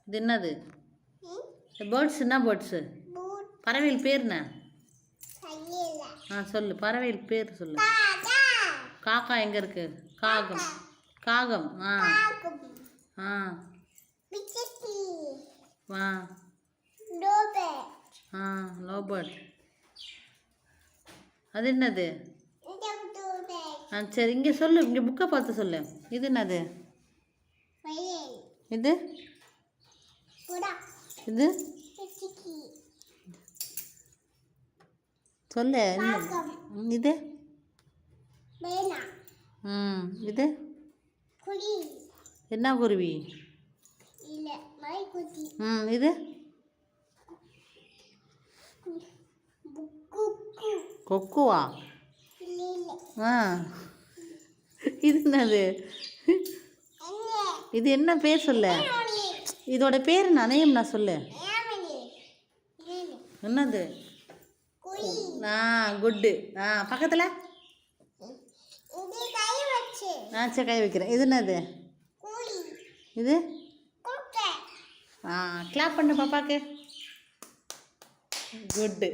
இது என்னது? பேர்ட்ஸ் என்ன பேர்ட்ஸு? பறவைகள் பேர் என்ன? சொல்லு, பறவைகள் பேர் சொல்லு. காக்கா எங்கே இருக்கு? காகம். காகம். லோபர்ட். அது என்னது? சரி, இங்கே சொல்லு, இங்கே புக்கை பார்த்து சொல்லு. இது என்னது? இது இது சொல்லு. இது இது என்ன குருவி? இது கொக்குவா? இது என்னது? இது என்ன பேர் சொல்லு. இதோட பேர் நேம் நான் சொல்லு. என்னது? குட்டு. பக்கத்தில் சரி, கை வைக்கிறேன். இது என்னது? இது கிளாப் பண்ணு பாப்பாக்கு. குட்டு.